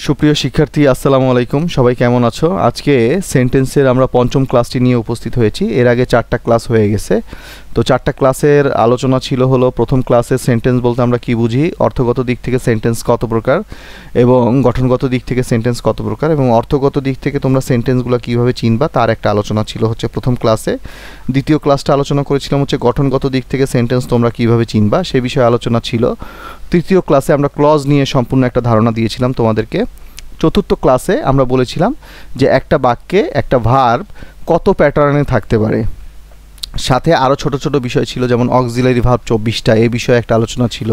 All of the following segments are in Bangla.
সুপ্রিয় শিক্ষার্থী আসসালামু আলাইকুম, সবাই কেমন আছো? আজকে সেন্টেন্সের আমরা পঞ্চম ক্লাসটি নিয়ে উপস্থিত হয়েছি। এর আগে 4টা ক্লাস হয়ে গেছে। তো 4টা ক্লাসের আলোচনা ছিল হলো প্রথম ক্লাসে সেন্টেন্স বলতে আমরা কি বুঝি, অর্থগত দিক থেকে সেন্টেন্স কত প্রকার এবং গঠনগত দিক থেকে সেন্টেন্স কত প্রকার, এবং অর্থগত দিক থেকে তোমরা সেন্টেন্সগুলো কীভাবে চিনবা তার একটা আলোচনা ছিল হচ্ছে প্রথম ক্লাসে। দ্বিতীয় ক্লাসটা আলোচনা করেছিলাম হচ্ছে গঠনগত দিক থেকে সেন্টেন্স তোমরা কীভাবে চিনবা সে বিষয়ে আলোচনা ছিল। তৃতীয় ক্লাসে আমরা ক্লজ নিয়ে সম্পূর্ণ একটা ধারণা দিয়েছিলাম তোমাদেরকে। চতুর্থ ক্লাসে আমরা বলেছিলাম যে একটা বাক্যে একটা ভার্ব কত প্যাটার্নে থাকতে পারে, সাথে আরও ছোট ছোট বিষয় ছিল যেমন অক্সিলারি ভার্ব 24টা, এই বিষয়ে একটা আলোচনা ছিল।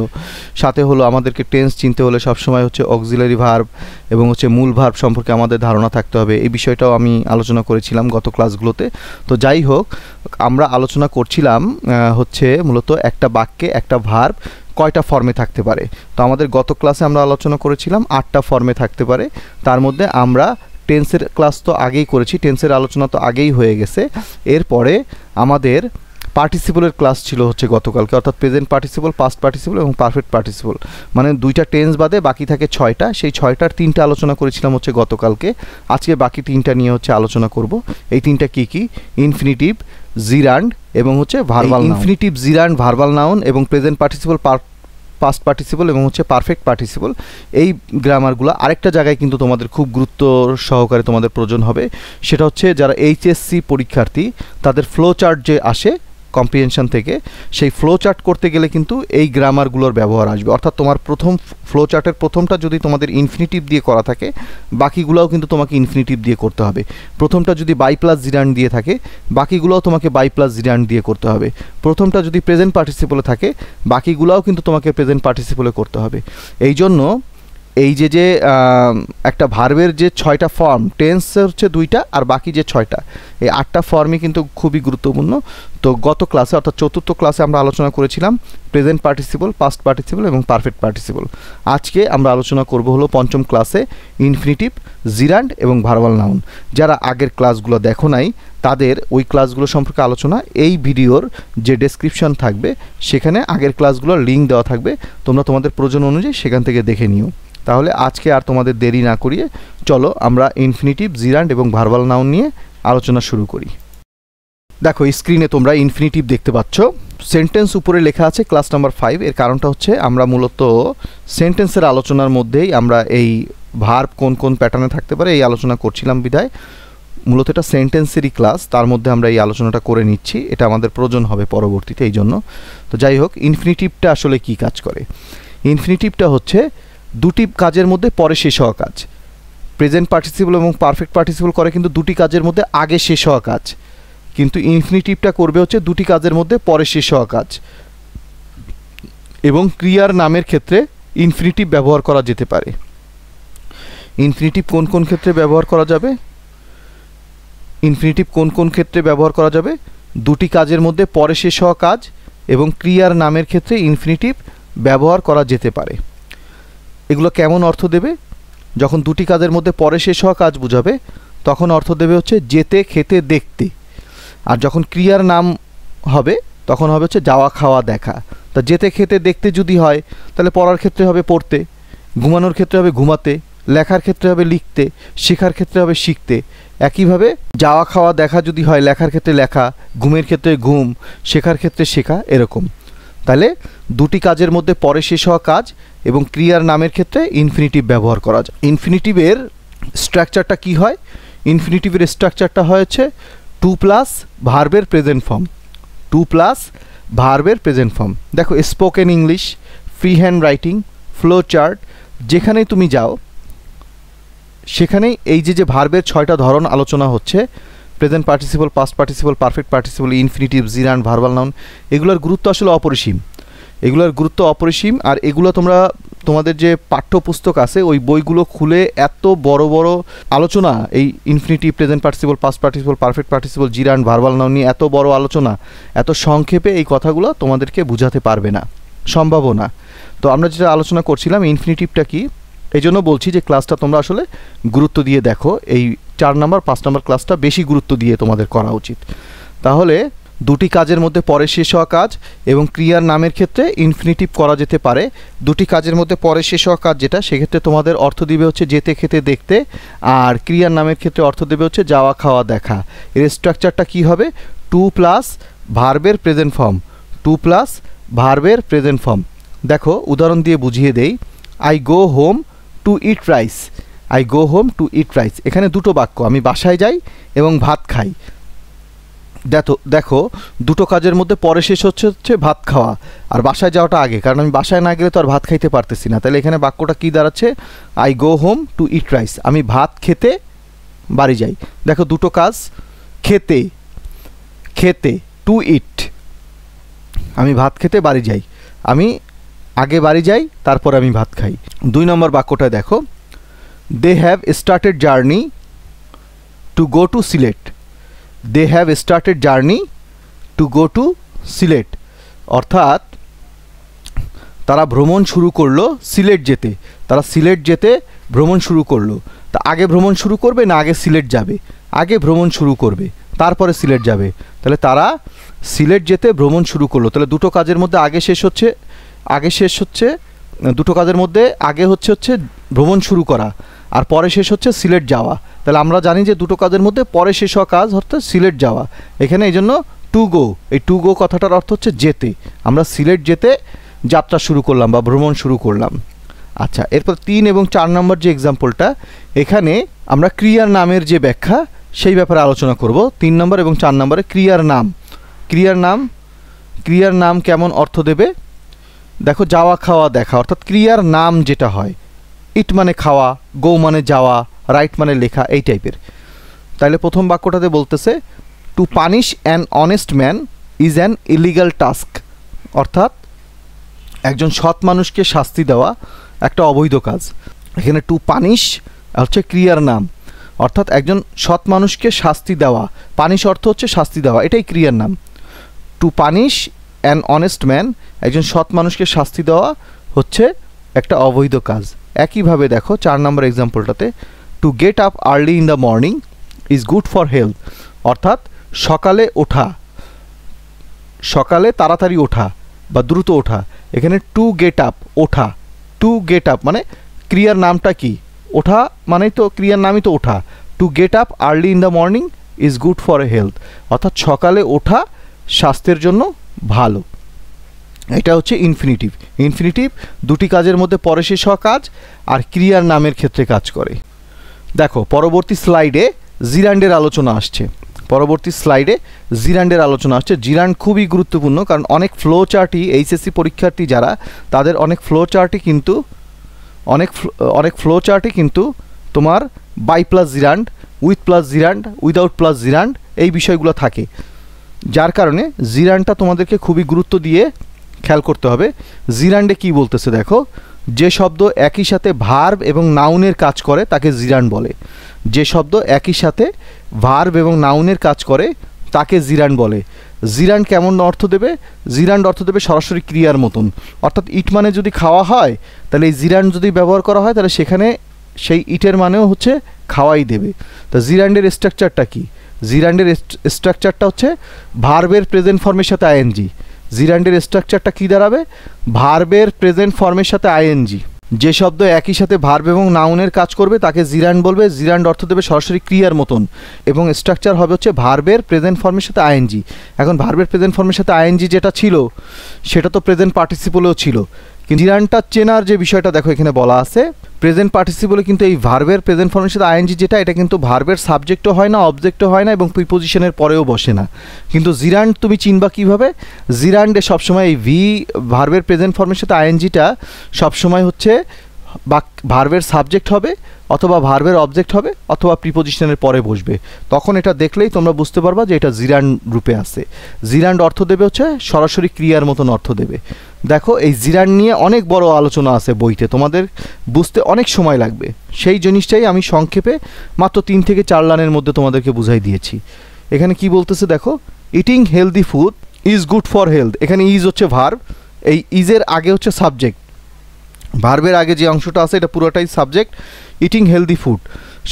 সাথে হলো আমাদেরকে টেন্স চিনতে হলে সবসময় হচ্ছে অক্সিলারি ভার্ব এবং হচ্ছে মূল ভার্ব সম্পর্কে আমাদের ধারণা থাকতে হবে, এই বিষয়টাও আমি আলোচনা করেছিলাম গত ক্লাসগুলোতে। তো যাই হোক, আমরা আলোচনা করছিলাম হচ্ছে মূলত একটা বাক্যে একটা ভার্ব কয়টা ফর্মে থাকতে পারে। তো আমাদের গত ক্লাসে আমরা আলোচনা করেছিলাম 8টা ফর্মে থাকতে পারে। তার মধ্যে আমরা টেন্সের ক্লাস তো আগেই করেছি, টেন্সের আলোচনা তো আগেই হয়ে গেছে। এরপরে আমাদের পার্টিসিপলের ক্লাস ছিল হচ্ছে গতকালকে, অর্থাৎ প্রেজেন্ট পার্টিসিপল, পাস্ট পার্টিসিপল এবং পারফেক্ট পার্টিসিপল, মানে 2টা টেন্স বাদে বাকি থাকে 6টা। সেই 6টার 3টা আলোচনা করেছিলাম হচ্ছে গতকালকে। আজকে বাকি 3টা নিয়ে হচ্ছে আলোচনা করব। এই 3টা কী কী? ইনফিনিটিভ, জিরান্ড এবং হচ্ছে verbal noun. Infinitive, জিরান্ড, verbal noun এবং প্রেজেন্ট পার্টিসিপল, পাস্ট পার্টিসিপল এবং হচ্ছে পারফেক্ট পার্টিসিপল, এই গ্রামারগুলো আরেকটা জায়গায় কিন্তু তোমাদের খুব গুরুত্ব সহকারে তোমাদের প্রয়োজন হবে। সেটা হচ্ছে যারা এইচএসসি পরীক্ষার্থী তাদের ফ্লো চার্ট যে আসে কম্প্রিহেনশন থেকে, সেই ফ্লো চার্ট করতে গেলে কিন্তু এই গ্রামারগুলোর ব্যবহার আসবে। অর্থাৎ তোমার প্রথম ফ্লো চার্টের প্রথমটা যদি তোমাদের ইনফিনিটিভ দিয়ে করা থাকে, বাকিগুলোও কিন্তু তোমাকে ইনফিনিটিভ দিয়ে করতে হবে। প্রথমটা যদি বাই প্লাস জিরান্ড দিয়ে থাকে, বাকিগুলোও তোমাকে বাই প্লাস জিরান্ড দিয়ে করতে হবে। প্রথমটা যদি প্রেজেন্ট পার্টিসিপলে থাকে, বাকিগুলোও কিন্তু তোমাকে প্রেজেন্ট পার্টিসিপলে করতে হবে। এই জন্য এই যে একটা ভার্বের যে 6টা ফর্ম, টেন্স হচ্ছে 2টা আর বাকি যে 6টা, এই 8টা ফর্মই কিন্তু খুবই গুরুত্বপূর্ণ। তো গত ক্লাসে অর্থাৎ চতুর্থ ক্লাসে আমরা আলোচনা করেছিলাম প্রেজেন্ট পার্টিসিপল, পাস্ট পার্টিসিপল এবং পারফেক্ট পার্টিসিপল। আজকে আমরা আলোচনা করব হলো পঞ্চম ক্লাসে ইনফিনিটিভ, জিরান্ড এবং ভার্বাল নাউন। যারা আগের ক্লাসগুলো দেখো নাই তাদের ওই ক্লাসগুলো সম্পর্কে আলোচনা এই ভিডিওর যে ডেসক্রিপশন থাকবে সেখানে আগের ক্লাসগুলোর লিঙ্ক দেওয়া থাকবে, তোমরা তোমাদের প্রয়োজন অনুযায়ী সেখান থেকে দেখে নিও। তাহলে আজকে আর তোমাদের দেরি না করিয়ে চলো আমরা ইনফিনিটিভ, জিরান্ড এবং ভার্বাল নাউন নিয়ে আলোচনা শুরু করি। দেখো স্ক্রিনে তোমরা ইনফিনিটিভ দেখতে পাচ্ছ। সেন্টেন্স উপরে লেখা আছে ক্লাস নাম্বার 5। এর কারণটা হচ্ছে আমরা মূলত সেন্টেন্সের আলোচনার মধ্যেই আমরা এই ভার্ব কোন কোন প্যাটার্নে থাকতে পারে এই আলোচনা করছিলাম বিধায় মূলত এটা সেন্টেন্সেরই ক্লাস, তার মধ্যে আমরা এই আলোচনাটা করে নিচ্ছি, এটা আমাদের প্রয়োজন হবে পরবর্তীতে এই জন্য। তো যাই হোক, ইনফিনিটিভটা আসলে কি কাজ করে? ইনফিনিটিভটা হচ্ছে দুটি কাজের মধ্যে পরে শেষ হওয়া কাজ। প্রেজেন্ট পার্টিসিপল এবং পারফেক্ট পার্টিসিপল করে কিন্তু দুটি কাজের মধ্যে আগে শেষ হওয়া কাজ, কিন্তু ইনফিনিটিভটা করবে হচ্ছে দুটি কাজের মধ্যে পরে শেষ হওয়া কাজ। এবং ক্রিয়ার নামের ক্ষেত্রে ইনফিনিটিভ ব্যবহার করা যেতে পারে। ইনফিনিটিভ কোন কোন ক্ষেত্রে ব্যবহার করা যাবে? ইনফিনিটিভ কোন কোন ক্ষেত্রে ব্যবহার করা যাবে? দুটি কাজের মধ্যে পরে শেষ হওয়া কাজ এবং ক্রিয়ার নামের ক্ষেত্রে ইনফিনিটিভ ব্যবহার করা যেতে পারে। এগুলো কেমন অর্থ দেবে? যখন দুটি কাজের মধ্যে পরে শেষ হওয়া কাজ বুঝাবে তখন অর্থ দেবে হচ্ছে যেতে, খেতে, দেখতে। আর যখন ক্রিয়ার নাম হবে তখন হবে হচ্ছে যাওয়া, খাওয়া, দেখা। তা যেতে, খেতে, দেখতে যদি হয় তাহলে পড়ার ক্ষেত্রে হবে পড়তে, ঘুমানোর ক্ষেত্রে হবে ঘুমাতে, লেখার ক্ষেত্রে হবে লিখতে, শেখার ক্ষেত্রে হবে শিখতে। একইভাবে যাওয়া, খাওয়া, দেখা যদি হয় লেখার ক্ষেত্রে লেখা, ঘুমের ক্ষেত্রে ঘুম, শেখার ক্ষেত্রে শেখা, এরকম। তাহলে দুটি কাজের মধ্যে পরে শেষ হওয়া কাজ এবং ক্রিয়ার নামের ক্ষেত্রে ইনফিনিটিভ ব্যবহার করা যায়। ইনফিনিটিভের স্ট্রাকচারটা কি হয়? ইনফিনিটিভের স্ট্রাকচারটা হয়েছে 2 প্লাস ভার্বের প্রেজেন্ট ফর্ম। 2 প্লাস ভার্বের প্রেজেন্ট ফর্ম। দেখো spoken English, free hand writing, flow chart, যেখানেই তুমি যাও সেখানেই এই যে ভার্বের 6টা ধরন আলোচনা হচ্ছে, present participle, past participle, perfect participle, infinitive, জিরান্ড, verbal noun, এগুলোর গুরুত্ব আসলে অপরিসীম। এগুলোর গুরুত্ব অপরিসীম। আর এগুলো তোমাদের যে পাঠ্যপুস্তক আছে ওই বইগুলো খুলে এত বড় বড় আলোচনা এই infinitive, present participle, past participle, perfect participle, জিরান্ড, verbal noun নিয়ে এত বড় আলোচনা, এত সংক্ষেপে এই কথাগুলো তোমাদেরকে বুঝাতে পারবে না, সম্ভবও না। তো আমরা যেটা আলোচনা করছিলাম ইনফিনিটিভটা কি, এই জন্য বলছি যে ক্লাসটা তোমরা আসলে গুরুত্ব দিয়ে দেখো। এই 4 নম্বর 5 নম্বর ক্লাসটা বেশি গুরুত্ব দিয়ে তোমাদের করা উচিত। তাহলে দুটি কাজের মধ্যে পরে শেষ হওয়া কাজ এবং ক্রিয়ার নামের ক্ষেত্রে ইনফিনিটিভ করা যেতে পারে। দুটি কাজের মধ্যে পরে শেষ হওয়া কাজ যেটা, সেক্ষেত্রে তোমাদের অর্থ দিবে হচ্ছে যেতে, খেতে, দেখতে, আর ক্রিয়ার নামের ক্ষেত্রে অর্থ দেবে হচ্ছে যাওয়া, খাওয়া, দেখা। এর স্ট্রাকচারটা কি হবে? টু প্লাস ভার্বের প্রেজেন্ট ফর্ম, টু প্লাস ভার্বের প্রেজেন্ট ফর্ম। দেখো উদাহরণ দিয়ে বুঝিয়ে দেই। I go home to eat rice, I go home to eat rice. এখানে দুটো বাক্য, আমি বাসায় যাই এবং ভাত খাই। দেখো দুটো কাজের মধ্যে পরে শেষ হচ্ছে ভাত খাওয়া, আর বাসায় যাওয়াটা আগে, কারণ আমি বাসায় না গেলে তো আর ভাত খাইতে পারতেছি না। তাহলে এখানে বাক্যটা কী দাঁড়াচ্ছে? I go home to eat rice, আমি ভাত খেতে বাড়ি যাই। দেখো দুটো কাজ, খেতে, খেতে, টু ইট, আমি ভাত খেতে বাড়ি যাই, আমি আগে বাড়ি যাই তারপর আমি ভাত খাই। 2 নম্বর বাক্যটা দেখো, they have started journey to go to Sylhet, they have started journey to go to Sylhet, অর্থাৎ তারা ভ্রমণ শুরু করলো সিলেট যেতে, তারা সিলেট যেতে ভ্রমণ শুরু করলো। তা আগে ভ্রমণ শুরু করবে না আগে সিলেট যাবে? আগে ভ্রমণ শুরু করবে তারপরে সিলেট যাবে। তাহলে তারা সিলেট যেতে ভ্রমণ শুরু করলো। তাহলে দুটো কাজের মধ্যে আগে শেষ হচ্ছে, দুটো কাজের মধ্যে আগে হচ্ছে ভ্রমণ শুরু করা, আর পরে শেষ হচ্ছে সিলেট যাওয়া। তাহলে আমরা জানি যে দুটো কাজের মধ্যে পরে শেষ হওয়া কাজ অর্থাৎ সিলেট যাওয়া। এখানে এই জন্য টু গো, এই টু গো কথাটার অর্থ হচ্ছে যেতে, আমরা সিলেট যেতে যাত্রা শুরু করলাম বা ভ্রমণ শুরু করলাম। আচ্ছা, এরপর 3 এবং 4 নম্বর যে এক্সাম্পলটা, এখানে আমরা ক্রিয়ার নামের যে ব্যাখ্যা সেই ব্যাপারে আলোচনা করব। 3 নম্বর এবং 4 নম্বরে ক্রিয়ার নাম, ক্রিয়ার নাম কেমন অর্থ দেবে? দেখো যাওয়া, খাওয়া, দেখা, অর্থাৎ ক্রিয়ার নাম যেটা হয়, ইট মানে খাওয়া, গো মানে যাওয়া, রাইট মানে লেখা, এই টাইপের। তাহলে প্রথম বাক্যটাতে বলতেছে two punish an honest man is an illegal task, অর্থাৎ একজন সৎ মানুষকে শাস্তি দেওয়া একটা অবৈধ কাজ। এখানে টু পানিশ হচ্ছে ক্রিয়ার নাম, অর্থাৎ একজন সৎ মানুষকে শাস্তি দেওয়া, পানিশ অর্থ হচ্ছে শাস্তি দেওয়া, এটাই ক্রিয়ার নাম। Two punish an honest man, একজন সৎ মানুষকে শাস্তি দেওয়া হচ্ছে একটা অবৈধ কাজ। একইভাবে দেখো 4 নম্বর এক্সাম্পলটাতে to get up early in the morning is good for health, অর্থাৎ সকালে ওঠা, সকালে তাড়াতাড়ি ওঠা বা দ্রুত ওঠা। এখানে টু গেট আপ, ওঠা, টু গেট আপ মানে ক্রিয়ার নামটা কি? ওঠা মানেই তো ক্রিয়ার নামই তো ওঠা। Two get up early in the morning is good for health, অর্থাৎ সকালে ওঠা স্বাস্থ্যের জন্য ভালো। এটা হচ্ছে ইনফিনিটিভ। ইনফিনিটিভ দুটি কাজের মধ্যে পরে শেষ হওয়া কাজ আর ক্রিয়ার নামের ক্ষেত্রে কাজ করে। দেখো পরবর্তী স্লাইডে জিরান্ডের আলোচনা আসছে, পরবর্তী স্লাইডে জিরান্ডের আলোচনা আসছে। জিরান্ড খুবই গুরুত্বপূর্ণ, কারণ অনেক ফ্লো চার্টই এইচএসসি পরীক্ষার্থী যারা, তাদের অনেক ফ্লো চার্টই কিন্তু তোমার by plus gerund, with plus gerund, without plus gerund এই বিষয়গুলো থাকে, যার কারণে জিরান্ডটা তোমাদেরকে খুবই গুরুত্ব দিয়ে খেয়াল করতে হবে। জিরান্ডে কি বলতেছে দেখো, যে শব্দ একই সাথে ভার্ব এবং নাউনের কাজ করে তাকে জিরান্ড বলে। যে শব্দ একই সাথে ভার্ব এবং নাউনের কাজ করে তাকে জিরান্ড বলে। জিরান্ড কেমন অর্থ দেবে? জিরান্ড অর্থ দেবে সরাসরি ক্রিয়ার মতন, অর্থাৎ ইট মানে যদি খাওয়া হয় তাহলে এই জিরান্ড যদি ব্যবহার করা হয় তাহলে সেখানে সেই ইটের মানেও হচ্ছে খাওয়াই দেবে। তো জিরান্ডের স্ট্রাকচারটা কি? জিরান্ডের স্ট্রাকচারটা হচ্ছে ভার্বের প্রেজেন্ট ফর্মের সাথে আইএনজি। জিরান্ডের স্ট্রাকচারটা কী দাঁড়াবে? ভার্বের প্রেজেন্ট ফর্মের সাথে আইএনজি। যে শব্দ একই সাথে ভার্ব এবং নাউনের কাজ করবে তাকে জিরান্ড বলবে। জিরান্ড অর্থ দেবে সরাসরি ক্রিয়ার মতন এবং স্ট্রাকচার হবে হচ্ছে ভার্বের প্রেজেন্ট ফর্মের সাথে আইএনজি। এখন ভার্বের প্রেজেন্ট ফর্মের সাথে আইএনজি যেটা ছিল সেটা তো প্রেজেন্ট পার্টিসিপলেও ছিল, কিন্তু জিরান্ডটা চেনার যে বিষয়টা দেখো এখানে বলা আছে, প্রেজেন্ট পার্টিসিপলে কিন্তু এই ভার্বের প্রেজেন্ট ফর্মের সাথে আইএনজি যেটা, এটা কিন্তু ভার্বের সাবজেক্টও হয় না, অবজেক্টও হয় না এবং প্রিপোজিশনের পরেও বসে না। কিন্তু জিরান্ড তুমি চিনবা কীভাবে? জিরান্ডে সবসময় এই ভার্বের প্রেজেন্ট ফর্মের সাথে আইএনজিটা সবসময় হচ্ছে বা ভার্বের সাবজেক্ট হবে অথবা ভার্বের অবজেক্ট হবে অথবা প্রিপোজিশনের পরে বসবে। তখন এটা দেখলেই তোমরা বুঝতে পারবা যে এটা জিরান্ড রূপে আছে। জিরান্ড অর্থ দেবে হচ্ছে সরাসরি ক্রিয়ার মতন অর্থ দেবে। দেখো এই জিরান্ড নিয়ে অনেক বড় আলোচনা আছে বইতে, তোমাদের বুঝতে অনেক সময় লাগবে। সেই জিনিসটাই আমি সংক্ষেপে মাত্র 3 থেকে 4 লাইনের মধ্যে তোমাদেরকে বুঝাই দিয়েছি। এখানে কি বলতেছে দেখো, eating healthy food is good for health. এখানে ইজ হচ্ছে ভার্ব, এই ইজের আগে হচ্ছে সাবজেক্ট, ভার্বের আগে যে অংশটা আছে এটা পুরোটাই সাবজেক্ট। ইটিং হেলদি ফুড,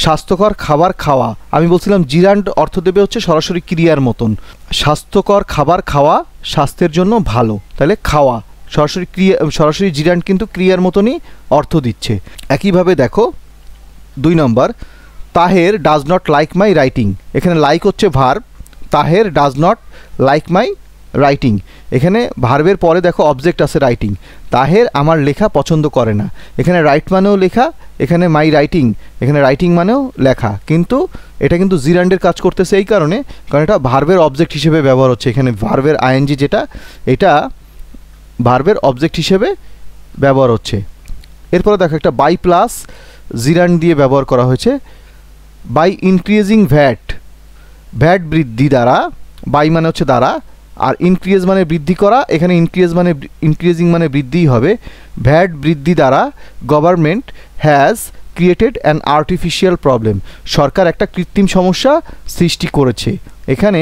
স্বাস্থ্যকর খাবার খাওয়া, আমি বলছিলাম জিরান্ড অর্থ দেবে হচ্ছে সরাসরি ক্রিয়ার মতন। স্বাস্থ্যকর খাবার খাওয়া স্বাস্থ্যের জন্য ভালো, তাহলে খাওয়া সরাসরি জিরান্ড কিন্তু ক্রিয়ার মতনই অর্থ দিচ্ছে। একইভাবে দেখো 2 নম্বর, Taher does not like my writing. এখানে লাইক হচ্ছে verb, Taher does not like my writing. এখানে ভার্বের পরে দেখো অবজেক্ট আছে রাইটিং। তাহের আমার লেখা পছন্দ করে না। এখানে রাইট মানেও লেখা, এখানে মাই রাইটিং, এখানে রাইটিং মানেও লেখা, কিন্তু এটা কিন্তু জিরান্ডের কাজ করতেছে এই কারণ এটা ভার্বের অবজেক্ট হিসেবে ব্যবহার হচ্ছে। এখানে ভার্বের আইএনজি যেটা, এটা ভার্বের অবজেক্ট হিসেবে ব্যবহার হচ্ছে। এরপরে দেখো একটা বাই প্লাস জিরান্ড দিয়ে ব্যবহার করা হয়েছে। বাই ইনক্রিজিং ভ্যাট, ভ্যাট বৃদ্ধি দ্বারা, বাই মানে হচ্ছে দ্বারা, আর ইনক্রিজ মানে বৃদ্ধি করা, এখানে ইনক্রিজিং মানে বৃদ্ধিই হবে। ভ্যাট বৃদ্ধি দ্বারা government has created an artificial problem, সরকার একটা কৃত্রিম সমস্যা সৃষ্টি করেছে। এখানে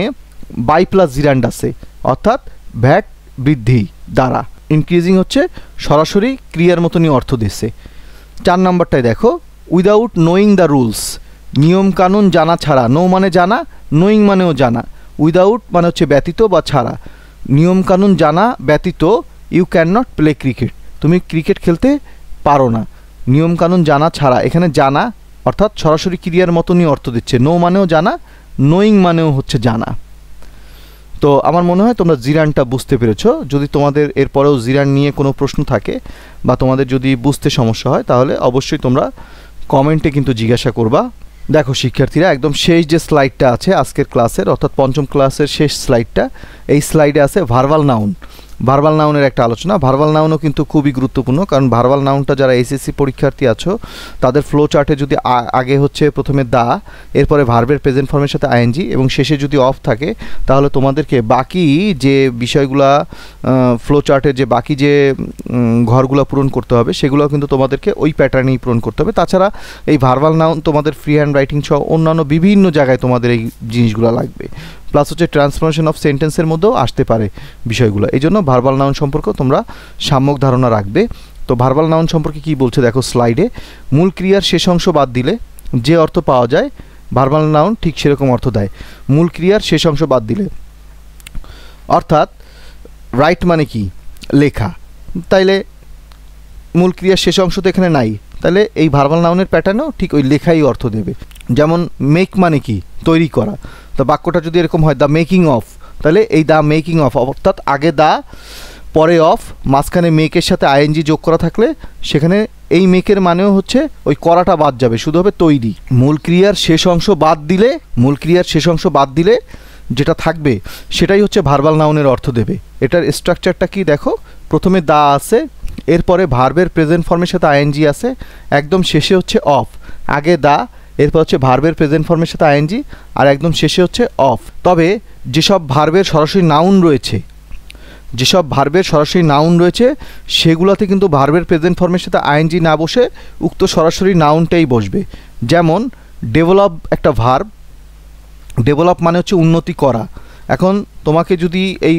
বাই প্লাস জিরান্ড আছে, অর্থাৎ ভ্যাট বৃদ্ধি দ্বারা। ইনক্রিজিং হচ্ছে সরাসরি ক্রিয়ার মতনই অর্থ দিচ্ছে। 4 নম্বরটায় দেখো, উইদাউট নোয়িং দ্য রুলস, নিয়মকানুন জানা ছাড়া। নো মানে জানা, নোয়িং মানেও জানা। উইদাউট মানে হচ্ছে ব্যতীত বা ছাড়া। নিয়মকানুন জানা ব্যতীত you can not play cricket, তুমি ক্রিকেট খেলতে পারো না। নিয়মকানুন জানা ছাড়া, এখানে জানা অর্থাৎ সরাসরি ক্রিয়ার মতনই অর্থ দিচ্ছে। নো মানেও জানা, নোয়িং মানেও হচ্ছে জানা। তো আমার মনে হয় তোমরা জিরানটা বুঝতে পেরেছো। যদি তোমাদের এরপরেও জিরান নিয়ে কোনো প্রশ্ন থাকে বা তোমাদের যদি বুঝতে সমস্যা হয় তাহলে অবশ্যই তোমরা কমেন্টে কিন্তু জিজ্ঞাসা করবা। দেখো শিক্ষার্থীরা, একদম শেষ যে স্লাইডটা আছে আজকের ক্লাসের, অর্থাৎ 5ম ক্লাসের শেষ স্লাইডটা, এই স্লাইডে আছে ভার্বাল নাউন। ভার্বাল নাউনের একটা আলোচনা। ভার্বাল নাউনও কিন্তু খুবই গুরুত্বপূর্ণ, কারণ ভার্বাল নাউনটা যারা এসএসসি পরীক্ষার্থী আছো তাদের ফ্লো চার্টে যদি আগে হচ্ছে প্রথমে দা, এরপরে ভার্বের প্রেজেন্ট ফর্মের সাথে আইএনজি এবং শেষে যদি অফ থাকে, তাহলে তোমাদেরকে বাকি যে বিষয়গুলা ফ্লো চার্টের যে বাকি যে ঘরগুলো পূরণ করতে হবে সেগুলো কিন্তু তোমাদেরকে ওই প্যাটার্নেই পূরণ করতে হবে। তাছাড়া এই ভার্বাল নাউন তোমাদের ফ্রি হ্যান্ড রাইটিং সহ অন্যান্য বিভিন্ন জায়গায় তোমাদের এই জিনিসগুলো লাগবে। প্লাস হচ্ছে ট্রান্সফরমেশন অফ সেন্টেন্সের মধ্যেও আসতে পারে বিষয়গুলো। এই জন্য ভার্বাল নাউন সম্পর্কেও তোমরা সাম্যক ধারণা রাখবে। তো ভার্বাল নাউন সম্পর্কে কি বলছে দেখো স্লাইডে, মূল ক্রিয়ার শেষ অংশ বাদ দিলে যে অর্থ পাওয়া যায় ভার্বাল নাউন ঠিক সেরকম অর্থ দেয়। মূল ক্রিয়ার শেষ অংশ বাদ দিলে, অর্থাৎ রাইট মানে কি লেখা, তাইলে মূল ক্রিয়ার শেষ অংশ তো এখানে নাই, তাহলে এই ভার্বাল নাউনের প্যাটার্নেও ঠিক ওই লেখাই অর্থ দেবে। যেমন মেক মানে কি তৈরি করা, তো বাক্যটা যদি এরকম হয় দ্য মেকিং অফ, তাহলে এই দ্য মেকিং অফ অর্থাৎ আগে দা পরে অফ, মাঝখানে মেকের সাথে আইএনজি যোগ করা থাকলে সেখানে এই মেকের মানেও হচ্ছে ওই করাটা বাদ যাবে, শুধু হবে তৈরি। মূল ক্রিয়ার শেষ অংশ বাদ দিলে, মূল ক্রিয়ার শেষ অংশ বাদ দিলে যেটা থাকবে সেটাই হচ্ছে ভার্বাল নাউনের অর্থ দেবে। এটার স্ট্রাকচারটা কি দেখো, প্রথমে দা আছে, এরপরে ভার্বের প্রেজেন্ট ফর্মের সাথে আইএনজি আছে, একদম শেষে হচ্ছে অফ। আগে দা, এরপর হচ্ছে ভার্বের প্রেজেন্ট ফর্মের সাথে আইএনজি, আর একদম শেষে হচ্ছে অফ। তবে যেসব ভার্বের সরাসরি নাউন রয়েছে, যেসব ভার্বের সরাসরি নাউন রয়েছে সেগুলোতে কিন্তু ভার্বের প্রেজেন্ট ফর্মের সাথে আইএনজি না বসে উক্ত সরাসরি নাউনটাই বসবে। যেমন ডেভেলপ একটা ভার্ব, ডেভেলপ মানে হচ্ছে উন্নতি করা। এখন তোমাকে যদি এই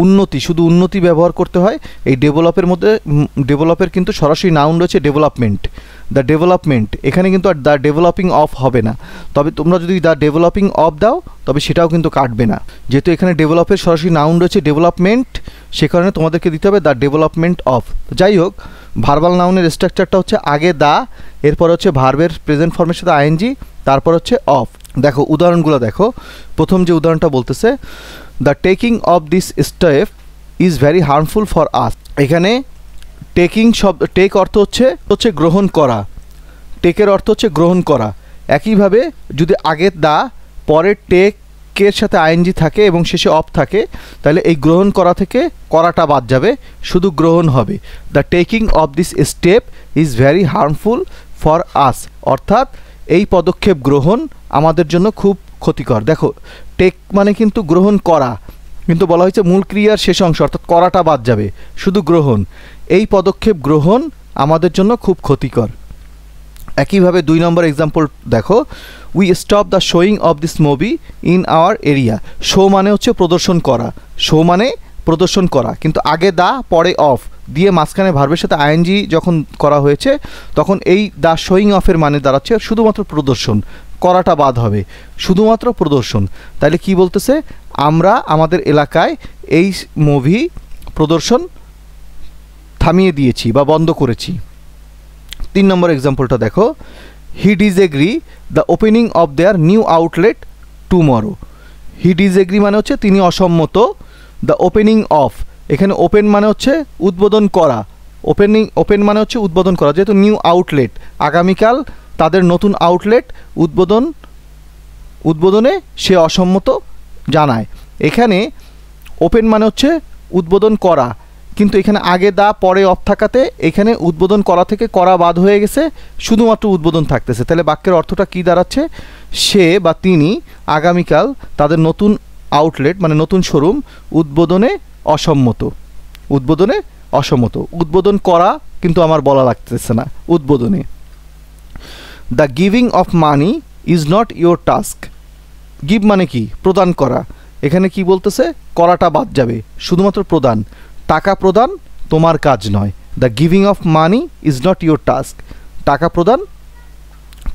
উন্নতি, শুধু উন্নতি ব্যবহার করতে হয়, এই ডেভেলপের মধ্যে ডেভেলপের কিন্তু সরাসরি নাউন রয়েছে ডেভেলপমেন্ট, দ্য ডেভেলপমেন্ট, এখানে কিন্তু আর দ্য ডেভেলপিং অফ হবে না। তবে তোমরা যদি দ্য ডেভেলপিং অফ দাও তবে সেটাও কিন্তু কাটবে না, যেহেতু এখানে ডেভেলপের সরাসরি নাউন রয়েছে ডেভেলপমেন্ট, সে কারণে তোমাদেরকে দিতে হবে দ্য ডেভেলপমেন্ট অফ। যাই হোক, ভার্বাল নাউনের স্ট্রাকচারটা হচ্ছে আগে দা, এরপর হচ্ছে ভার্বের প্রেজেন্ট ফর্মের সাথে আইএনজি, তারপর হচ্ছে অফ। দেখো উদাহরণগুলো দেখো, প্রথম যে উদাহরণটা বলতেছে the taking off this step is very harmful for us. এখানে টেকিং শব্দ, টেক অর্থ হচ্ছে গ্রহণ করা, টেকের অর্থ হচ্ছে গ্রহণ করা। একইভাবে যদি আগে দা পরে টেকের সাথে আইএনজি থাকে এবং শেষে অফ থাকে, তাহলে এই গ্রহণ করা থেকে করাটা বাদ যাবে, শুধু গ্রহণ হবে। The taking off this step is very harmful for us, অর্থাৎ এই পদক্ষেপ গ্রহণ আমাদের জন্য খুব ক্ষতিকর। দেখো টেক মানে কিন্তু গ্রহণ করা, কিন্তু বলা হয়েছে মূল ক্রিয়ার শেষ অংশ অর্থাৎ করাটা বাদ যাবে, শুধু গ্রহণ। এই পদক্ষেপ গ্রহণ আমাদের জন্য খুব ক্ষতিকর। একইভাবে 2 নম্বর এক্সাম্পল দেখো, we stop the showing off this movie in our area. Show মানে হচ্ছে প্রদর্শন করা, শো মানে প্রদর্শন করা, কিন্তু আগে দা পরে অফ দিয়ে মাঝখানে ভার্বের সাথে আইএনজি যখন করা হয়েছে তখন এই দ্য শোয়িং অফের মানে দাঁড়াচ্ছে শুধুমাত্র প্রদর্শন, করাটা বাদ হবে, শুধুমাত্র প্রদর্শন। তাহলে কি বলতেছে, আমরা আমাদের এলাকায় এই মুভি প্রদর্শন থামিয়ে দিয়েছি বা বন্ধ করেছি। 3 নম্বর এক্সাম্পলটা দেখো, he disagree the opening of their new outlet tomorrow. He disagree মানে হচ্ছে তিনি অসম্মত, দ্য ওপেনিং অফ, এখানে ওপেন মানে হচ্ছে উদ্বোধন করা, ওপেন মানে হচ্ছে উদ্বোধন করা, যেহেতু নিউ আউটলেট আগামীকাল তাদের নতুন আউটলেট উদ্বোধনে সে অসম্মত জানায়। এখানে ওপেন মানে হচ্ছে উদ্বোধন করা, কিন্তু এখানে আগে দা পরে অফ থাকাতে এখানে উদ্বোধন করা থেকে করা বাদ হয়ে গেছে, শুধুমাত্র উদ্বোধন থাকতেছে। তাহলে বাক্যের অর্থটা কি দাঁড়াচ্ছে, সে বা তিনি আগামীকাল তাদের নতুন আউটলেট মানে নতুন শোরুম উদ্বোধনে অসম্মত। উদ্বোধন করা কিন্তু আমার বলা লাগতেছে না, উদ্বোধনে। The giving of money is not your task. Give মানে কি, প্রদান করা, এখানে কি বলতেছে, করাটা বাদ যাবে, শুধুমাত্র প্রদান, টাকা প্রদান তোমার কাজ নয়। The giving of money is not your task, টাকা প্রদান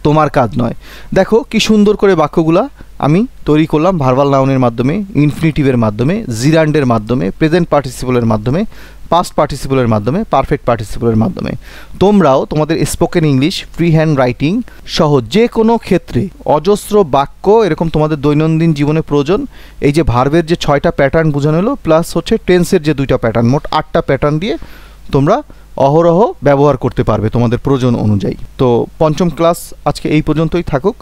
তোমার কাজ নয়। দেখো কি সুন্দর করে বাক্যগুলা আমি তৈরি করলাম ভার্বাল নাউনের মাধ্যমে, ইনফিনিটিভের মাধ্যমে, জিরান্ডের মাধ্যমে, প্রেজেন্ট পার্টিসিপলের মাধ্যমে, পাস্ট পার্টিসিপলের মাধ্যমে, পারফেক্ট পার্টিসিপলের মাধ্যমে। তোমরাও তোমাদের spoken English, free hand writing সহ যে কোনো ক্ষেত্রে অজস্র বাক্য এরকম তোমাদের দৈনন্দিন জীবনে প্রয়োজন। এই যে ভার্বের যে 6টা প্যাটার্ন বোঝানো হলো, প্লাস হচ্ছে টেন্সের যে 2টা প্যাটার্ন, মোট 8টা প্যাটার্ন দিয়ে তোমরা অহরহ ব্যবহার করতে পারবে তোমাদের প্রয়োজন অনুযায়ী। তো পঞ্চম ক্লাস আজকে এই পর্যন্তই থাকুক।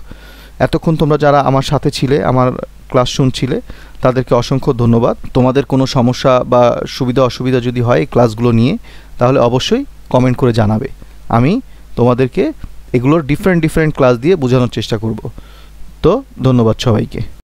এতক্ষণ তোমরা যারা আমার সাথে ছিলে, আমার ক্লাস শুনছিলে, তাদেরকে অসংখ্য ধন্যবাদ। তোমাদের কোনো সমস্যা বা সুবিধা অসুবিধা যদি হয় এই ক্লাসগুলো নিয়ে, তাহলে অবশ্যই কমেন্ট করে জানাবে। আমি তোমাদেরকে এগুলোর ডিফারেন্ট ক্লাস দিয়ে বোঝানোর চেষ্টা করব। তো ধন্যবাদ সবাইকে।